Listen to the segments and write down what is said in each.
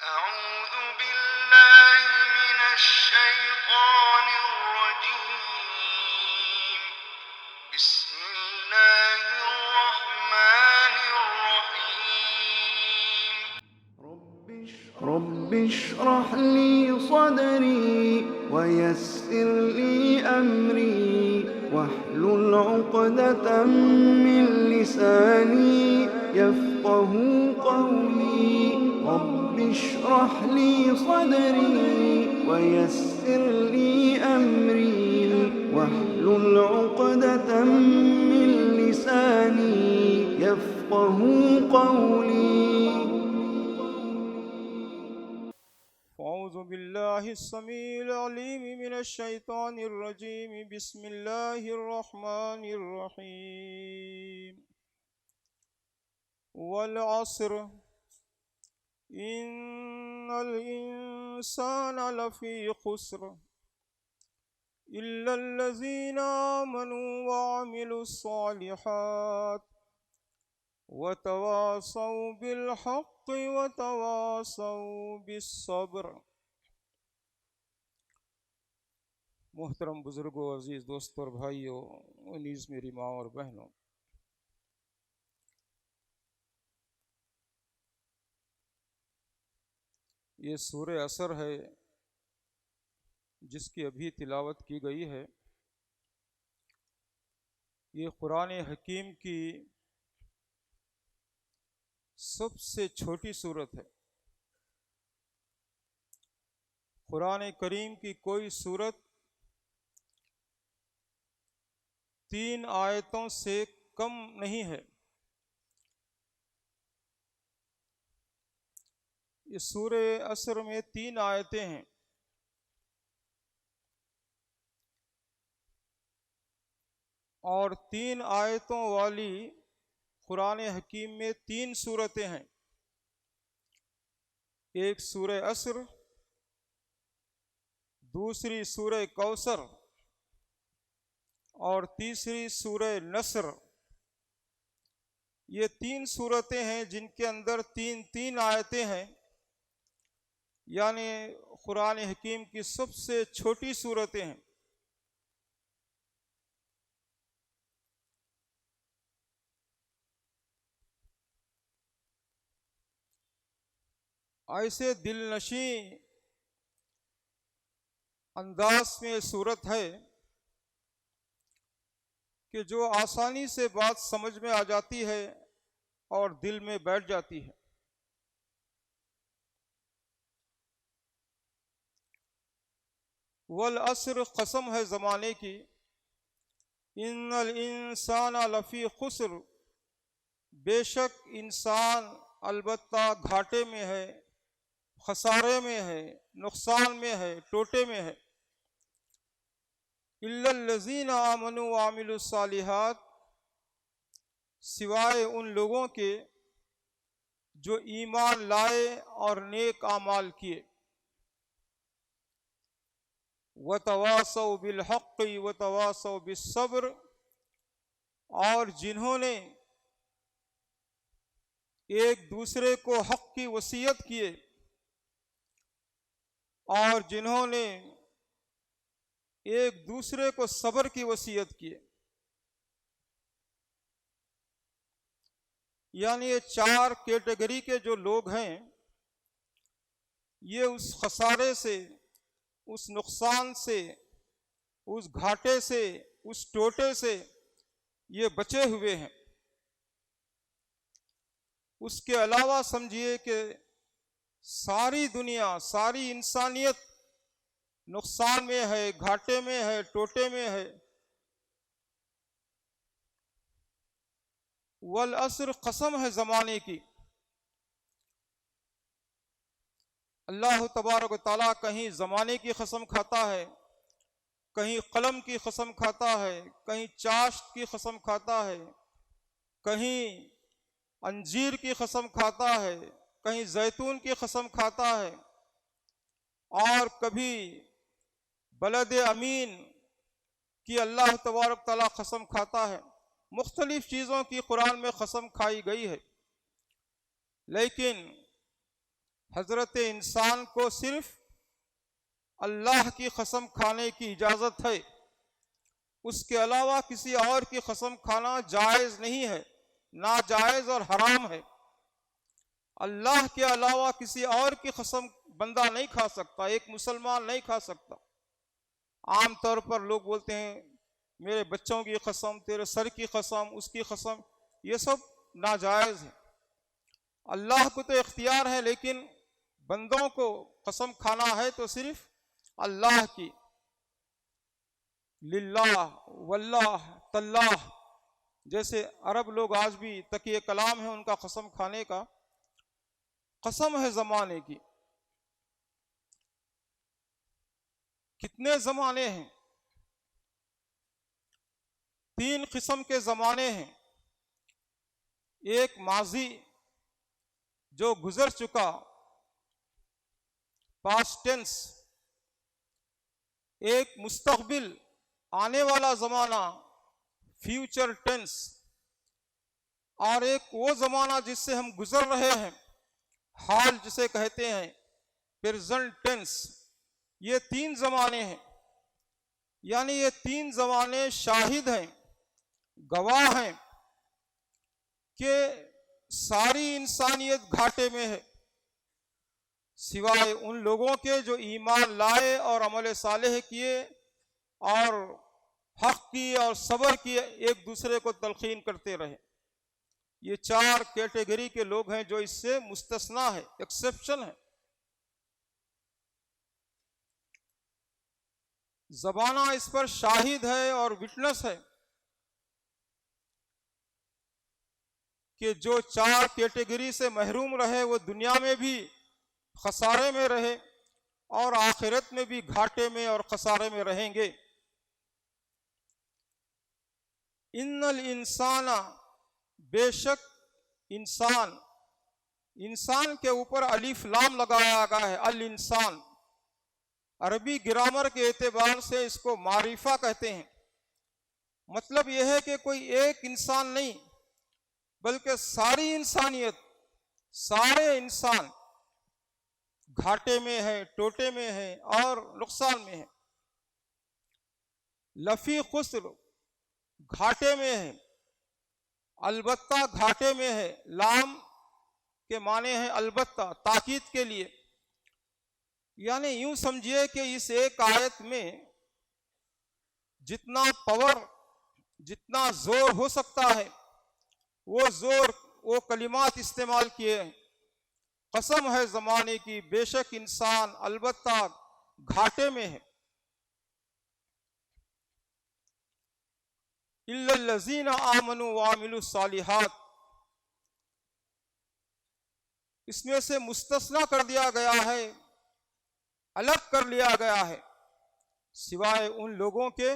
أعوذ بالله من الشيطان الرجيم. بسم الله الرحمن الرحيم. رب اشرح لي صدري ويسر لي أمري واحلل عقدة من لساني يفقه قولي. رب اشرح لي صدري ويسر لي أمري واحلل عقدة من لساني يفقه قولي. أعوذ بالله السميع العليم من الشيطان الرجيم. بسم الله الرحمن الرحيم. والعصر إن الإنسان لفي خسر إلا الذين آمنوا وعملوا الصالحات وتواصوا بالحق وتواصوا بالصبر. محترم بزرگوں، عزیز دوستوں اور بھائیوں، نیز میری ماں اور بہنوں، یہ سورہ عصر ہے جس کی ابھی تلاوت کی گئی ہے. یہ قرآن حکیم کی سب سے چھوٹی صورت ہے. قرآن کریم کی کوئی صورت 3 آیتوں سے کم نہیں ہے. اس سورہ عصر میں 3 آیتیں ہیں. اور 3 آیتوں والی قرآن حکیم میں 3 سورتیں ہیں. ایک سورہ عصر، دوسری سورہ کوثر اور تیسری سورہ نصر. یہ 3 سورتیں ہیں جن کے اندر 3 آیتیں ہیں، یعنی قرآن حکیم کی سب سے چھوٹی سورتیں ہیں. ایسے دل نشیں انداز میں صورت ہے کہ جو آسانی سے بات سمجھ میں آ جاتی ہے اور دل میں بیٹھ جاتی ہے. والعصر قسم ہے زمانے کی. ان الانسان لفی خسر، بے شک انسان البتہ گھاٹے میں ہے، خسارے میں ہے، نقصان میں ہے، ٹوٹے میں ہے. الا الذین آمنوا وعملوا الصالحات، سوائے ان لوگوں کے جو ایمان لائے اور نیک اعمال کیے. وتواصوا بالحق وتواصوا بالصبر، اور جنہوں نے ایک دوسرے کو حق کی وصیت کیے اور جنہوں نے ایک دوسرے کو صبر کی وصیت کیے. یعنی یہ 4 کیٹیگری کے جو لوگ ہیں، یہ اس خسارے سے، اس نقصان سے، اس گھاٹے سے، اس ٹوٹے سے یہ بچے ہوئے ہیں. اس کے علاوہ سمجھیے کہ ساری دنیا، ساری انسانیت نقصان میں ہے، گھاٹے میں ہے، ٹوٹے میں ہے. والعصر قسم ہے زمانے کی. اللہ تبارک و تعالیٰ کہیں زمانے کی قسم کھاتا ہے، کہیں قلم کی قسم کھاتا ہے، کہیں چاشت کی قسم کھاتا ہے، کہیں انجیر کی قسم کھاتا ہے، کہیں زیتون کی قسم کھاتا ہے، اور کبھی بلد امین کی اللہ تبارک تعالیٰ قسم کھاتا ہے. مختلف چیزوں کی قرآن میں قسم کھائی گئی ہے، لیکن حضرت انسان کو صرف اللہ کی قسم کھانے کی اجازت ہے، اس کے علاوہ کسی اور کی قسم کھانا جائز نہیں ہے، ناجائز اور حرام ہے۔ اللہ کے علاوہ کسی اور کی قسم بندہ نہیں کھا سکتا، ایک مسلمان نہیں کھا سکتا۔ عام طور پر لوگ بولتے ہیں میرے بچوں کی قسم، تیرے سر کی قسم، اس کی قسم، یہ سب ناجائز ہے۔ اللہ کو تو اختیار ہے، لیکن بندوں کو قسم کھانا ہے تو صرف اللہ کی، للہ واللہ تاللہ، جیسے عرب لوگ آج بھی تکیہ کلام ہے ان کا قسم کھانے کا، قسم ہے زمانے کی۔ کتنے زمانے ہیں؟ 3 قسم کے زمانے ہیں۔ ایک ماضی جو گزر چکا، پاسٹ ٹینس، ایک مستقبل آنے والا زمانہ، فیوچر ٹینس، اور ایک وہ زمانہ جس سے ہم گزر رہے ہیں، حال جسے کہتے ہیں پریزنٹ ٹینس۔ یہ 3 زمانے ہیں، یعنی یہ 3 زمانے شاہد ہیں، گواہ ہیں کہ ساری انسانیت گھاٹے میں ہے، سوائے ان لوگوں کے جو ایمان لائے اور عمل صالح کیے اور حق کی اور صبر کی، ایک دوسرے کو تلقین کرتے رہے۔ یہ 4 کیٹیگری کے لوگ ہیں جو اس سے مستثنا ہے، ایکسیپشن ہے۔ زبانہ اس پر شاہد ہے اور وٹنس ہے کہ جو 4 کیٹیگری سے محروم رہے وہ دنیا میں بھی خسارے میں رہے اور آخرت میں بھی گھاٹے میں اور خسارے میں رہیں گے۔ ان الانسان، بے شک انسان کے اوپر الف لام لگایا گیا ہے، الانسان۔ عربی گرامر کے اعتبار سے اس کو معرفہ کہتے ہیں۔ مطلب یہ ہے کہ کوئی ایک انسان نہیں، بلکہ ساری انسانیت، سارے انسان گھاٹے میں ہے، ٹوٹے میں ہے اور نقصان میں ہے۔ لفی خسر، گھاٹے میں ہے، البتہ گھاٹے میں ہے۔ لام کے معنی ہے البتہ، تاکید کے لیے، یعنی یوں سمجھیے کہ اس ایک آیت میں جتنا پاور، جتنا زور ہو سکتا ہے وہ زور، وہ کلمات استعمال کیے ہیں۔ قسم ہے زمانے کی، بے شک انسان البتہ گھاٹے میں ہے۔ الا الذین آمنوا وعملوا الصالحات، اس میں سے مستثنا کر دیا گیا ہے، الگ کر لیا گیا ہے، سوائے ان لوگوں کے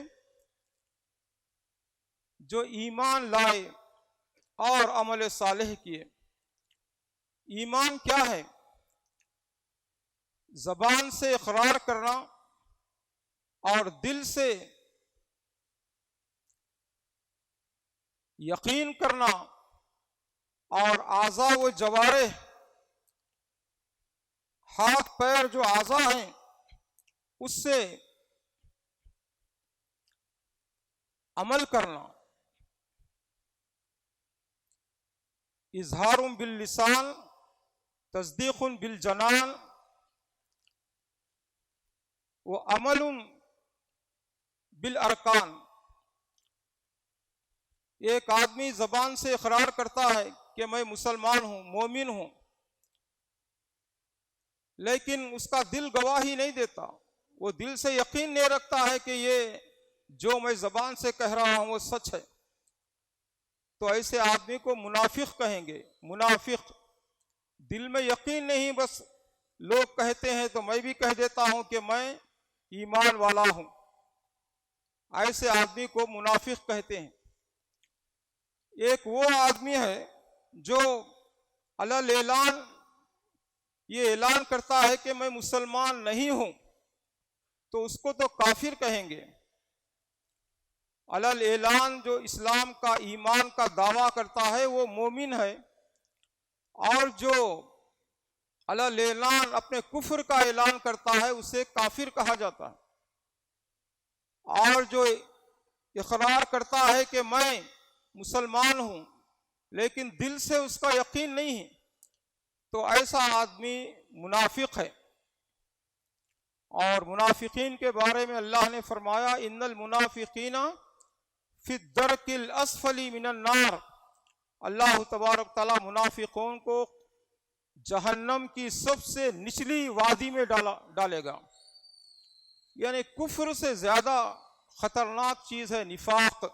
جو ایمان لائے اور عمل صالح کیے۔ ایمان کیا ہے؟ زبان سے اقرار کرنا اور دل سے یقین کرنا، اور اعضاء و جوارح، ہاتھ پیر جو اعضاء ہیں اس سے عمل کرنا۔ اظہار باللسان، تصدیق بالجنان، وعمل بالارکان۔ ایک آدمی زبان سے اقرار کرتا ہے کہ میں مسلمان ہوں، مومن ہوں، لیکن اس کا دل گواہی نہیں دیتا، وہ دل سے یقین نہیں رکھتا ہے کہ یہ جو میں زبان سے کہہ رہا ہوں وہ سچ ہے، تو ایسے آدمی کو منافق کہیں گے۔ منافق، دل میں یقین نہیں، بس لوگ کہتے ہیں تو میں بھی کہہ دیتا ہوں کہ میں ایمان والا ہوں، ایسے آدمی کو منافق کہتے ہیں۔ ایک وہ آدمی ہے جو علی الاعلان یہ اعلان کرتا ہے کہ میں مسلمان نہیں ہوں، تو اس کو تو کافر کہیں گے۔ علی الاعلان جو اسلام کا، ایمان کا دعویٰ کرتا ہے وہ مومن ہے، اور جو علی اعلان اپنے کفر کا اعلان کرتا ہے اسے کافر کہا جاتا ہے، اور جو اقرار کرتا ہے کہ میں مسلمان ہوں لیکن دل سے اس کا یقین نہیں ہے، تو ایسا آدمی منافق ہے۔ اور منافقین کے بارے میں اللہ نے فرمایا ان المنافقین فی الدرک الاسفل من النار، اللہ تبارک تعالیٰ منافقون کو جہنم کی سب سے نچلی وادی میں ڈالے گا۔ یعنی کفر سے زیادہ خطرناک چیز ہے نفاق۔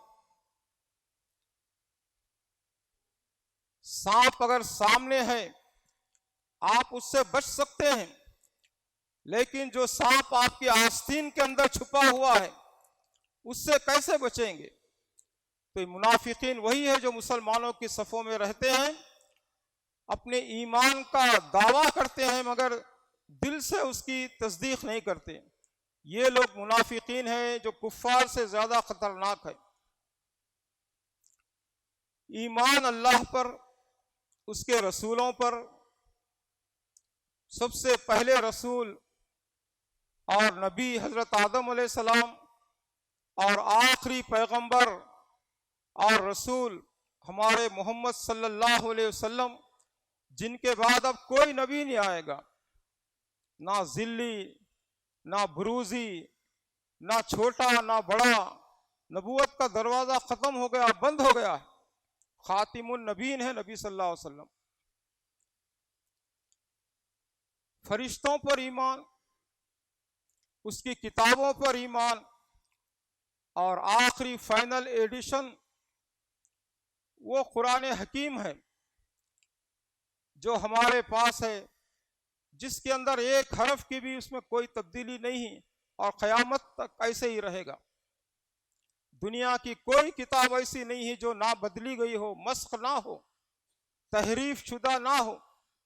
سانپ اگر سامنے ہے آپ اس سے بچ سکتے ہیں، لیکن جو سانپ آپ کی آستین کے اندر چھپا ہوا ہے اس سے کیسے بچیں گے؟ تو منافقین وہی ہے جو مسلمانوں کی صفوں میں رہتے ہیں، اپنے ایمان کا دعویٰ کرتے ہیں مگر دل سے اس کی تصدیق نہیں کرتے۔ یہ لوگ منافقین ہیں جو کفار سے زیادہ خطرناک ہے۔ ایمان اللہ پر، اس کے رسولوں پر، سب سے پہلے رسول اور نبی حضرت آدم علیہ السلام، اور آخری پیغمبر اور رسول ہمارے محمد صلی اللہ علیہ وسلم، جن کے بعد اب کوئی نبی نہیں آئے گا، نہ ذلی، نہ بروزی، نہ چھوٹا نہ بڑا۔ نبوت کا دروازہ ختم ہو گیا، بند ہو گیا ہے، خاتم النبیین ہے نبی صلی اللہ علیہ وسلم۔ فرشتوں پر ایمان، اس کی کتابوں پر ایمان، اور آخری فائنل ایڈیشن وہ قرآن حکیم ہے جو ہمارے پاس ہے، جس کے اندر ایک حرف کی بھی اس میں کوئی تبدیلی نہیں، اور قیامت تک ایسے ہی رہے گا۔ دنیا کی کوئی کتاب ایسی نہیں ہے جو نہ بدلی گئی ہو، مسخ نہ ہو، تحریف شدہ نہ ہو،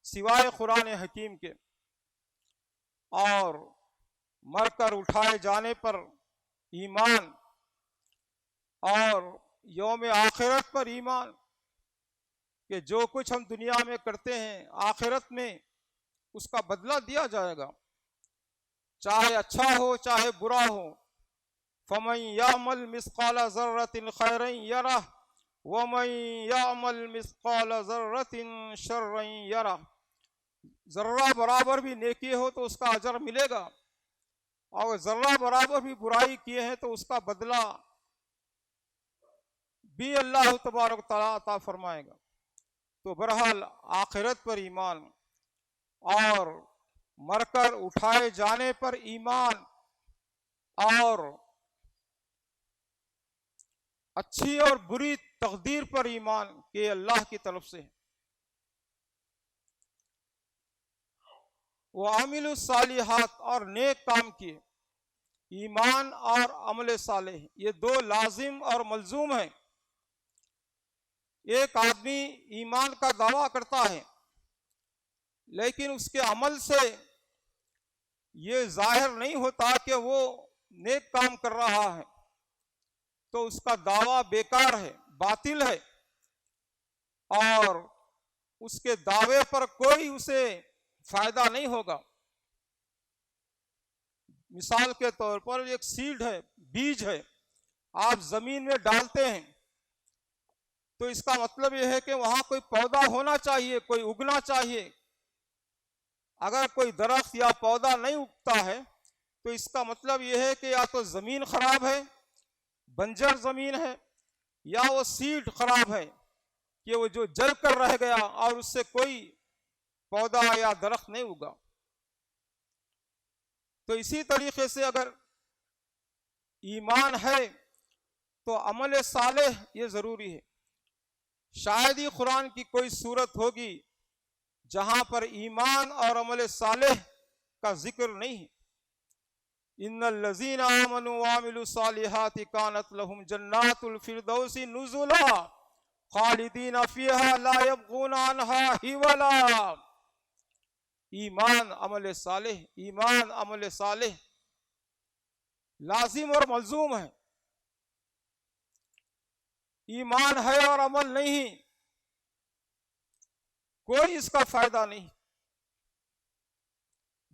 سوائے قرآن حکیم کے۔ اور مر کر اٹھائے جانے پر ایمان، اور یوم آخرت پر ایمان، کہ جو کچھ ہم دنیا میں کرتے ہیں آخرت میں اس کا بدلہ دیا جائے گا، چاہے اچھا ہو چاہے برا ہو۔ فَمَن يَعْمَلْ مِثْقَالَ ذَرَّةٍ خَيْرًا يَرَهُ وَمَن يَعْمَلْ مِثْقَالَ ذَرَّةٍ شَرًّا يَرَهُ۔ ذرہ برابر بھی نیکی ہو تو اس کا اجر ملے گا، اور ذرہ برابر بھی برائی کیے ہیں تو اس کا بدلہ بھی اللہ تبارک تعالیٰ عطا فرمائے گا۔ تو بہرحال آخرت پر ایمان، اور مر کر اٹھائے جانے پر ایمان، اور اچھی اور بری تقدیر پر ایمان کہ اللہ کی طرف سے ہے۔ وَعَمِلُوا الصَّالِحَاتِ، اور نیک کام کیے۔ ایمان اور عمل صالح یہ دو لازم اور ملزوم ہیں۔ ایک آدمی ایمان کا دعویٰ کرتا ہے لیکن اس کے عمل سے یہ ظاہر نہیں ہوتا کہ وہ نیک کام کر رہا ہے، تو اس کا دعویٰ بیکار ہے، باطل ہے، اور اس کے دعوے پر کوئی اسے فائدہ نہیں ہوگا۔ مثال کے طور پر ایک سیڈ ہے، بیج ہے، آپ زمین میں ڈالتے ہیں تو اس کا مطلب یہ ہے کہ وہاں کوئی پودا ہونا چاہیے، کوئی اگنا چاہیے۔ اگر کوئی درخت یا پودا نہیں اگتا ہے تو اس کا مطلب یہ ہے کہ یا تو زمین خراب ہے، بنجر زمین ہے، یا وہ سیڈ خراب ہے کہ وہ جو جل کر رہ گیا اور اس سے کوئی پودا یا درخت نہیں اگا۔ تو اسی طریقے سے اگر ایمان ہے تو عمل صالح یہ ضروری ہے۔ شاید ہی قرآن کی کوئی صورت ہوگی جہاں پر ایمان اور عمل صالح کا ذکر نہیں ہے۔ ان الذین آمنوا وعملوا الصالحات کانت لهم جنات الفردوس نزلا خالدین فیہا لا یبغون عنہا حولا۔ ایمان عمل صالح، ایمان عمل صالح لازم اور ملزوم ہے۔ ایمان ہے اور عمل نہیں، کوئی اس کا فائدہ نہیں۔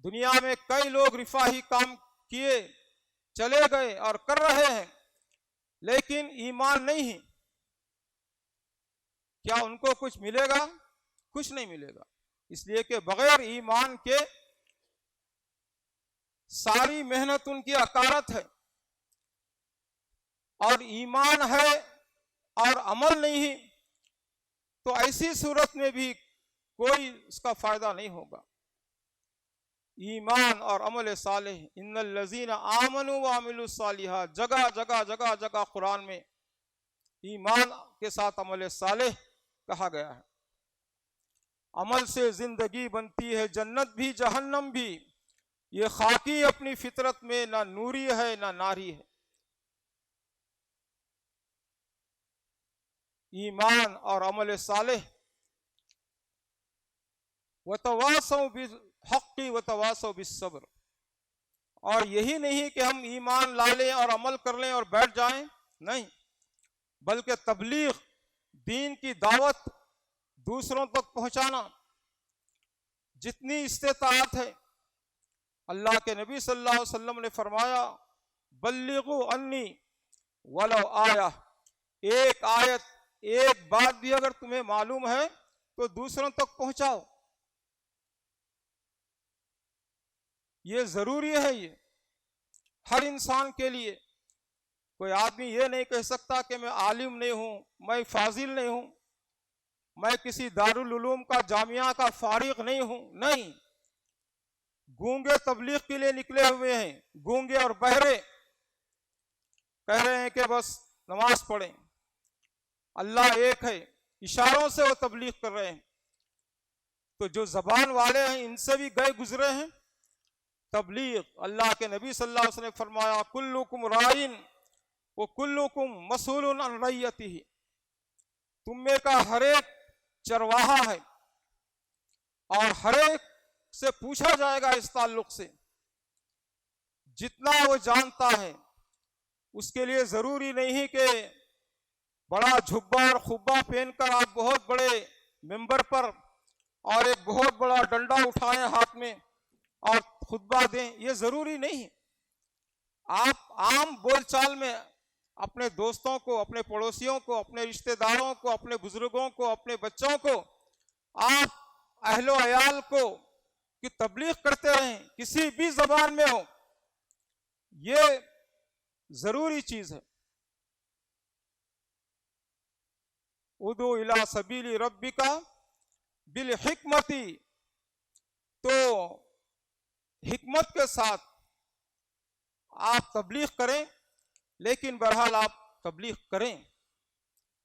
دنیا میں کئی لوگ رفاہی کام کیے چلے گئے اور کر رہے ہیں، لیکن ایمان نہیں ہے، کیا ان کو کچھ ملے گا؟ کچھ نہیں ملے گا، اس لیے کہ بغیر ایمان کے ساری محنت ان کی عقارت ہے، اور ایمان ہے اور عمل نہیں ہے تو ایسی صورت میں بھی کوئی اس کا فائدہ نہیں ہوگا۔ ایمان اور عمل صالح، ان الذین آمنوا وعملوا الصالحات، جگہ جگہ جگہ جگہ قرآن میں ایمان کے ساتھ عمل صالح کہا گیا ہے۔ عمل سے زندگی بنتی ہے، جنت بھی جہنم بھی، یہ خاکی اپنی فطرت میں نہ نوری ہے نہ ناری ہے۔ ایمان اور عمل صالح، وتواصوا بالحق وتواصوا بالصبر، اور یہی نہیں کہ ہم ایمان لا لیں اور عمل کر لیں اور بیٹھ جائیں، نہیں، بلکہ تبلیغ، دین کی دعوت دوسروں تک پہنچانا، جتنی استطاعت ہے۔ اللہ کے نبی صلی اللہ علیہ وسلم نے فرمایا بلغوا انی ولو آیہ، ایک آیت، ایک بات بھی اگر تمہیں معلوم ہے تو دوسروں تک پہنچاؤ، یہ ضروری ہے، یہ ہر انسان کے لیے۔ کوئی آدمی یہ نہیں کہہ سکتا کہ میں عالم نہیں ہوں، میں فاضل نہیں ہوں، میں کسی دارالعلوم کا جامعہ کا فارغ نہیں ہوں، نہیں، گونگے تبلیغ کے لیے نکلے ہوئے ہیں، گونگے اور بہرے کہہ رہے ہیں کہ بس نماز پڑھیں، اللہ ایک ہے، اشاروں سے وہ تبلیغ کر رہے ہیں۔ تو جو زبان والے ہیں ان سے بھی گئے گزرے ہیں۔ تبلیغ، اللہ کے نبی صلی اللہ علیہ وسلم نے فرمایا کلکم رائن وکلکم مسئول عن رعیتہ، تم میں کا ہر ایک چرواہا ہے اور ہر ایک سے پوچھا جائے گا اس تعلق سے، جتنا وہ جانتا ہے۔ اس کے لیے ضروری نہیں کہ بڑا جھبا اور خبا پہن کر آپ بہت بڑے ممبر پر اور ایک بہت بڑا ڈنڈا اٹھائیں ہاتھ میں اور خطبہ دیں، یہ ضروری نہیں ہے۔ آپ عام بول چال میں اپنے دوستوں کو، اپنے پڑوسیوں کو، اپنے رشتہ داروں کو، اپنے بزرگوں کو، اپنے بچوں کو، آپ اہل و عیال کو کی تبلیغ کرتے رہیں، کسی بھی زبان میں ہو، یہ ضروری چیز ہے۔ ادعو الی سبیل ربک بالحکمت، تو حکمت کے ساتھ آپ تبلیغ کریں، لیکن بہرحال آپ تبلیغ کریں،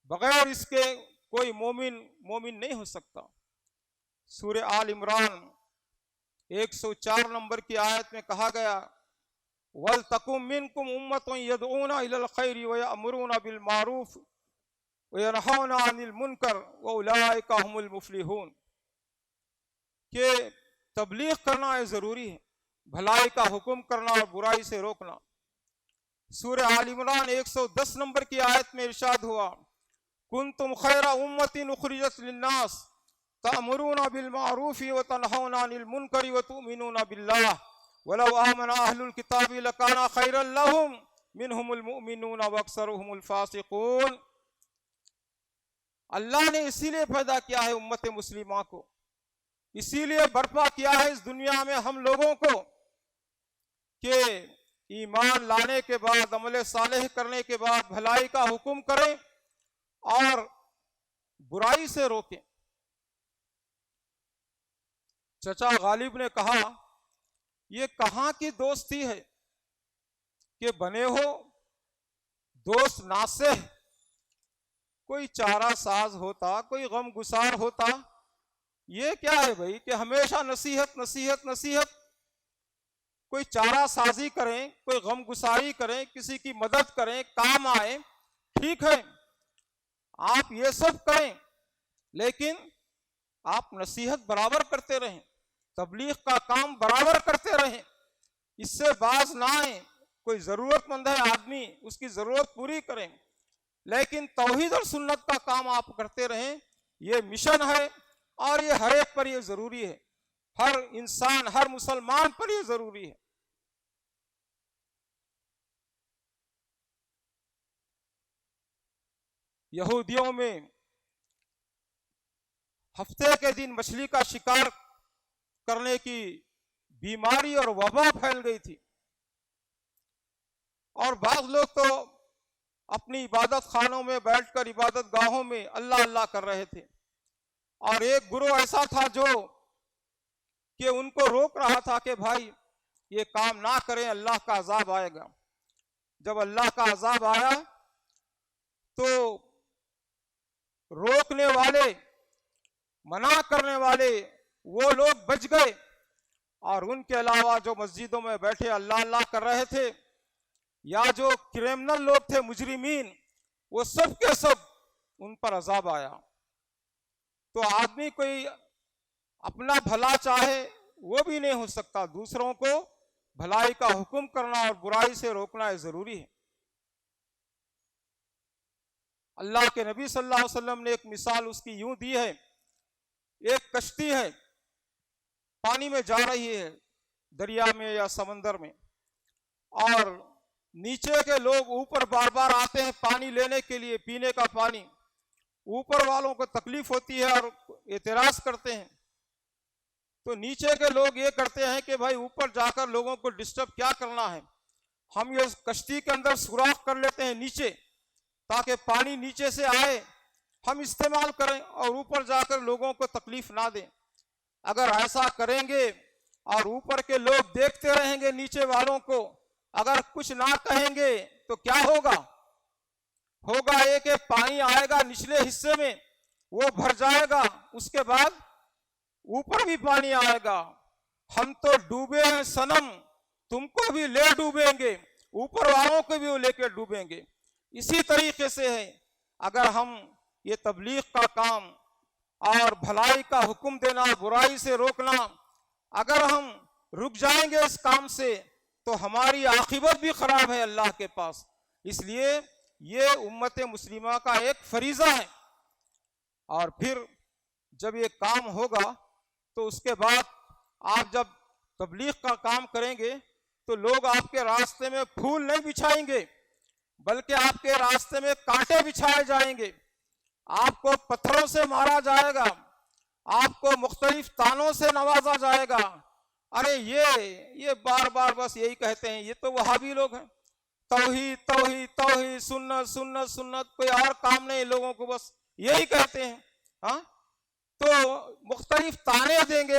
بغیر اس کے کوئی مومن نہیں ہو سکتا۔ سورہ آل عمران 104 نمبر کی آیت میں کہا گیا وَلْتَكُن مِّنكُمْ أُمَّةٌ يَدْعُونَ إِلَى الْخَيْرِ وَيَأْمُرُونَ بِالْمَعْرُوفِ وَيَنْهَوْنَ عَنِ الْمُنكَرِ وَأُولَٰئِكَ هُمُ الْمُفْلِحُونَ، کہ تبلیغ کرنا یہ ضروری ہے، بھلائی کا حکم کرنا اور برائی سے روکنا۔ سورہ آل عمران 110 نمبر کی آیت میں ارشاد ہوا کنتم خیر امۃ اخرجت للناس تأمرون بالمعروف وتنہون عن المنکر وتؤمنون باللہ ولو آمن اہل الکتاب لکان خیرا لہم منہم المؤمنون واکثرهم الفاسقون۔ اللہ نے اسی لیے پیدا کیا ہے امت مسلمہ کو، اسی لیے برپا کیا ہے اس دنیا میں ہم لوگوں کو کہ ایمان لانے کے بعد، عمل صالح کرنے کے بعد بھلائی کا حکم کریں اور برائی سے روکیں۔ چچا غالب نے کہا یہ کہاں کی دوستی ہے کہ بنے ہو دوست ناصح، کوئی چارہ ساز ہوتا، کوئی غم گسار ہوتا، یہ کیا ہے بھائی کہ ہمیشہ نصیحت نصیحت نصیحت، کوئی چارہ سازی کریں، کوئی غم گساری کریں، کسی کی مدد کریں، کام آئے، ٹھیک ہے آپ یہ سب کریں، لیکن آپ نصیحت برابر کرتے رہیں، تبلیغ کا کام برابر کرتے رہیں، اس سے باز نہ آئیں۔ کوئی ضرورت مند ہے آدمی، اس کی ضرورت پوری کریں، لیکن توحید اور سنت کا کام آپ کرتے رہیں، یہ مشن ہے اور یہ ہر ایک پر یہ ضروری ہے۔ ہر انسان، ہر مسلمان پر یہ ضروری ہے۔ یہودیوں میں ہفتے کے دن مچھلی کا شکار کرنے کی بیماری اور وبا پھیل گئی تھی، اور بعض لوگ تو اپنی عبادت خانوں میں بیٹھ کر عبادت گاہوں میں اللہ اللہ کر رہے تھے، اور ایک گروہ ایسا تھا جو کہ ان کو روک رہا تھا کہ بھائی یہ کام نہ کریں، اللہ کا عذاب آئے گا۔ جب اللہ کا عذاب آیا تو روکنے والے، منع کرنے والے وہ لوگ بچ گئے، اور ان کے علاوہ جو مسجدوں میں بیٹھے اللہ اللہ کر رہے تھے، یا جو کرمنل لوگ تھے، مجرمین، وہ سب کے سب ان پر عذاب آیا۔ تو آدمی کوئی اپنا بھلا چاہے وہ بھی نہیں ہو سکتا، دوسروں کو بھلائی کا حکم کرنا اور برائی سے روکنا یہ ضروری ہے۔ اللہ کے نبی صلی اللہ علیہ وسلم نے ایک مثال اس کی یوں دی ہے، ایک کشتی ہے، پانی میں جا رہی ہے، دریا میں یا سمندر میں، اور نیچے کے لوگ اوپر بار بار آتے ہیں پانی لینے کے لیے، پینے کا پانی۔ اوپر والوں کو تکلیف ہوتی ہے اور اعتراض کرتے ہیں، تو نیچے کے لوگ یہ کرتے ہیں کہ بھائی اوپر جا کر لوگوں کو ڈسٹرب کیا کرنا ہے، ہم یہ کشتی کے اندر سوراخ کر لیتے ہیں نیچے، تاکہ پانی نیچے سے آئے، ہم استعمال کریں اور اوپر جا کر لوگوں کو تکلیف نہ دیں۔ اگر ایسا کریں گے اور اوپر کے لوگ دیکھتے رہیں گے نیچے والوں کو، اگر کچھ نہ کہیں گے تو کیا ہوگا؟ ہوگا یہ کہ پانی آئے گا نچلے حصے میں، وہ بھر جائے گا، اس کے بعد اوپر بھی پانی آئے گا۔ ہم تو ڈوبے ہیں صنم، تم کو بھی لے ڈوبیں گے، اوپر والوں کو بھی وہ لے کے ڈوبیں گے۔ اسی طریقے سے ہے، اگر ہم یہ تبلیغ کا کام اور بھلائی کا حکم دینا، برائی سے روکنا، اگر ہم رک جائیں گے اس کام سے تو ہماری عاقبت بھی خراب ہے اللہ کے پاس۔ اس لیے یہ امت مسلمہ کا ایک فریضہ ہے، اور پھر جب یہ کام ہوگا تو اس کے بعد آپ جب تبلیغ کا کام کریں گے تو لوگ آپ کے راستے میں پھول نہیں بچھائیں گے، بلکہ آپ کے راستے میں کانٹے بچھائے جائیں گے، آپ کو پتھروں سے مارا جائے گا، آپ کو مختلف تانوں سے نوازا جائے گا۔ ارے یہ بار بار بس یہی کہتے ہیں، یہ تو وہابی لوگ ہیں، توحید توحید توحید، سنت سنت سنت، کوئی اور کام نہیں، لوگوں کو بس یہی کہتے ہیں۔ ہاں، تو مختلف تانے دیں گے،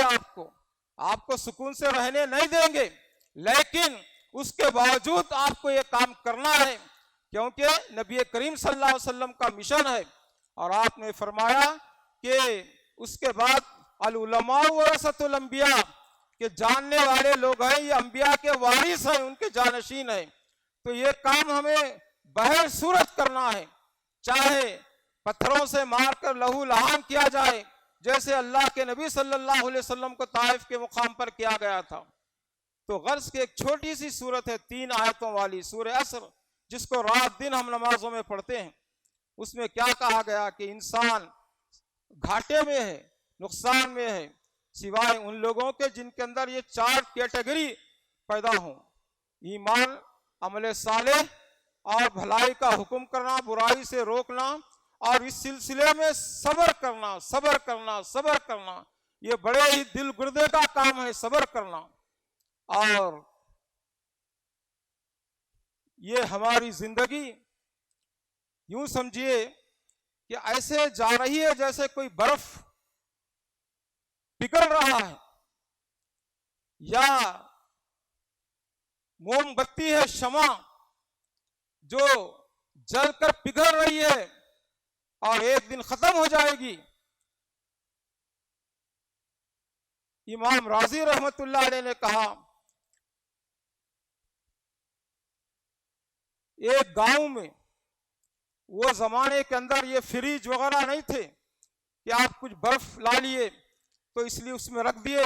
آپ کو سکون سے رہنے نہیں دیں گے، لیکن اس کے باوجود آپ کو یہ کام کرنا ہے، کیونکہ نبی کریم صلی اللہ علیہ وسلم کا مشن ہے۔ اور آپ نے فرمایا کہ اس کے بعد العلماء ورثۃ الانبیاء، کہ جاننے والے لوگ ہیں یہ انبیاء کے وارث ہیں، ان کے جانشین ہیں۔ تو یہ کام ہمیں بہر صورت کرنا ہے، چاہے پتھروں سے مار کر لہو لہان کیا جائے، جیسے اللہ کے نبی صلی اللہ علیہ وسلم کو طائف کے مقام پر کیا گیا تھا۔ تو غرض کی ایک چھوٹی سی صورت ہے 3 آیتوں والی سورہ عصر، جس کو رات دن ہم نمازوں میں پڑھتے ہیں۔ اس میں کیا کہا گیا کہ انسان گھاٹے میں ہے، نقصان میں ہے، سوائے ان لوگوں کے جن کے اندر یہ 4 کیٹیگری پیدا ہوں: ایمان، عمل صالح، اور بھلائی کا حکم کرنا، برائی سے روکنا، اور اس سلسلے میں صبر کرنا صبر کرنا صبر کرنا۔ یہ بڑے ہی دل گردے کا کام ہے صبر کرنا، اور یہ ہماری زندگی یوں سمجھیے کہ ایسے جا رہی ہے جیسے کوئی برف پگھل رہا ہے، یا موم بتی ہے شمع جو جل کر پگھل رہی ہے اور ایک دن ختم ہو جائے گی۔ امام راضی رحمت اللہ علیہ نے کہا، ایک گاؤں میں، وہ زمانے کے اندر یہ فریج وغیرہ نہیں تھے کہ آپ کچھ برف لا لیے تو اس لیے اس میں رکھ دیے،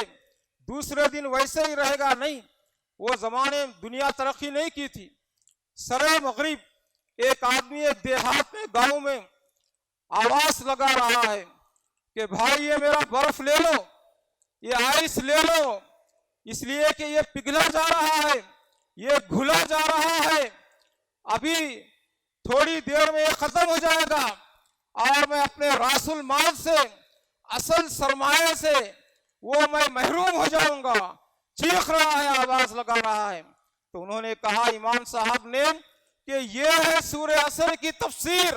دوسرے دن ویسے ہی رہے گا، نہیں، وہ زمانے دنیا ترقی نہیں کی تھی۔ سرے مغرب ایک آدمی ایک دیہات میں، گاؤں میں آواز لگا رہا ہے کہ بھائی یہ میرا برف لے لو، یہ آئس لے لو، اس لیے کہ یہ پگھلا جا رہا ہے، یہ گھلا جا رہا ہے، ابھی تھوڑی دیر میں یہ ختم ہو جائے گا اور میں اپنے راس المال سے، اصل سرمایہ سے وہ میں محروم ہو جاؤں گا۔ چیخ رہا ہے، آواز لگا رہا ہے۔ تو انہوں نے کہا امام صاحب نے کہ یہ ہے سورہ عصر کی تفسیر،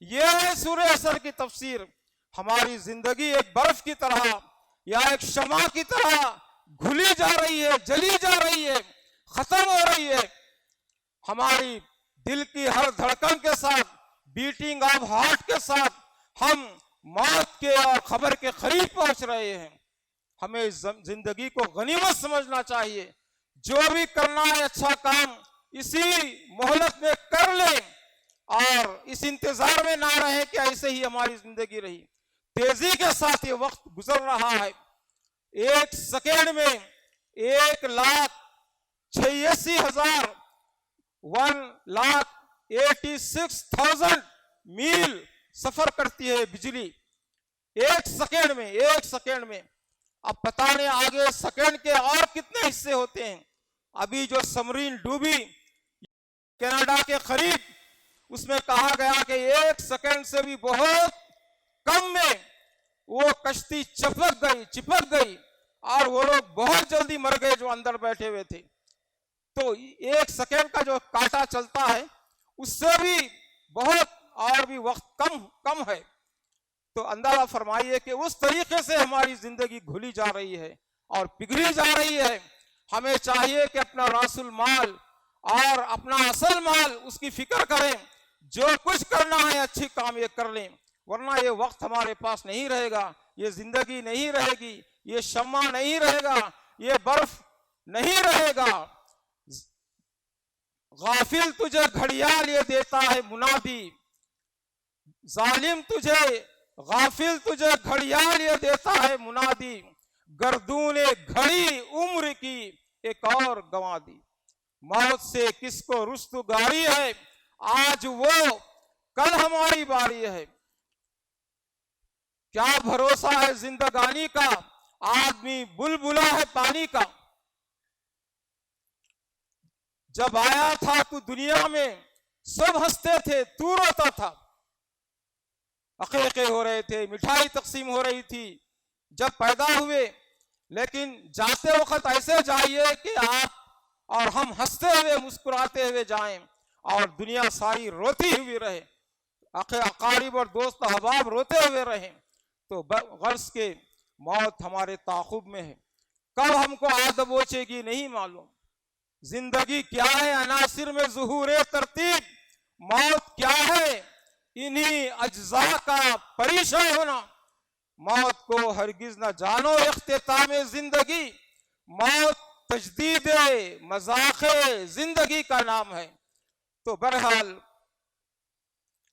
یہ ہے سورہ عصر کی تفسیر۔ ہماری زندگی ایک برف کی طرح یا ایک شمع کی طرح گھلی جا رہی ہے، جلی جا رہی ہے، ختم ہو رہی ہے۔ ہماری دل کی ہر دھڑکن کے ساتھ، بیٹنگ آف ہارٹ کے ساتھ ہم موت کے اور خبر کے قریب پہنچ رہے ہیں۔ ہمیں زندگی کو غنیمت سمجھنا چاہیے، جو بھی کرنا ہے اچھا کام اسی مہلت میں کر لیں اور اس انتظار میں نہ رہیں کہ ایسے ہی ہماری زندگی رہی۔ تیزی کے ساتھ یہ وقت گزر رہا ہے، ایک سیکنڈ میں 1,86,000 1,86,000 میل سفر کرتی ہے بجلی ایک سیکنڈ میں۔ اب پتہ نہیں آگے سیکنڈ کے اور کتنے حصے ہوتے ہیں۔ ابھی جو سمرین ڈوبی کینیڈا کے قریب، اس میں کہا گیا کہ 1 سیکنڈ سے بھی بہت کم میں وہ کشتی چپک گئی اور وہ لوگ بہت جلدی مر گئے جو اندر بیٹھے ہوئے تھے۔ تو 1 سیکنڈ کا جو کانٹا چلتا ہے اس سے بھی بہت اور بھی وقت کم ہے۔ تو اندازہ فرمائیے کہ اس طریقے سے ہماری زندگی گھلی جا رہی ہے اور پگھلی جا رہی ہے۔ ہمیں چاہیے کہ اپنا راس المال اور اپنا اصل مال اس کی فکر کریں، جو کچھ کرنا ہے اچھی کام یہ کر لیں، ورنہ یہ وقت ہمارے پاس نہیں رہے گا، یہ زندگی نہیں رہے گی، یہ شمع نہیں رہے گا، یہ برف نہیں رہے گا۔ غافل تجھے گھڑیال یہ دیتا ہے منادی، ظالم غافل تجھے گھڑیال یہ دیتا ہے منادی، گردون گھڑی عمر کی ایک اور گنوا دی۔ موت سے کس کو رستگاری ہے، آج وہ کل ہماری باری ہے۔ کیا بھروسہ ہے زندگانی کا، آدمی بلبلا ہے پانی کا۔ جب آیا تھا تو دنیا میں سب ہنستے تھے، تو روتا تھا۔ عقیقے ہو رہے تھے، مٹھائی تقسیم ہو رہی تھی جب پیدا ہوئے، لیکن جاتے وقت ایسے جائیے کہ آپ اور ہم ہنستے ہوئے مسکراتے ہوئے جائیں اور دنیا ساری روتی ہوئی رہے، اقارب اور دوست احباب روتے ہوئے رہیں۔ تو غرض کے موت ہمارے تعاقب میں ہے، کب ہم کو آ دبوچے گی نہیں معلوم۔ زندگی کیا ہے عناصر میں ظہور ترتیب، موت کیا ہے انہی اجزاء کا پریشان ہونا۔ موت کو ہرگز نہ جانو اختتام زندگی، موت تجدید مذاق زندگی کا نام ہے۔ تو بہرحال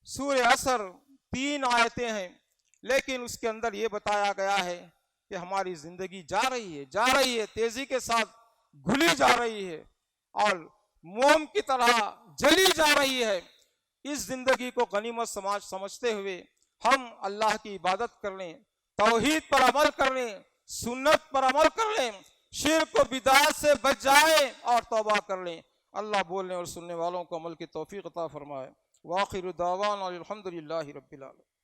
سورہ عصر 3 آیتیں ہیں، لیکن اس کے اندر یہ بتایا گیا ہے کہ ہماری زندگی جا رہی ہے تیزی کے ساتھ گھلی جا رہی ہے اور موم کی طرح جلی جا رہی ہے۔ اس زندگی کو غنیمت سمجھتے ہوئے ہم اللہ کی عبادت کر لیں، توحید پر عمل کر لیں، سنت پر عمل کر لیں، شرک و بدعات سے بچ جائیں اور توبہ کر لیں۔ اللہ بولنے اور سننے والوں کو عمل کی توفیق عطا فرمائے۔ وآخر دعوانا الحمدللہ رب العالمین۔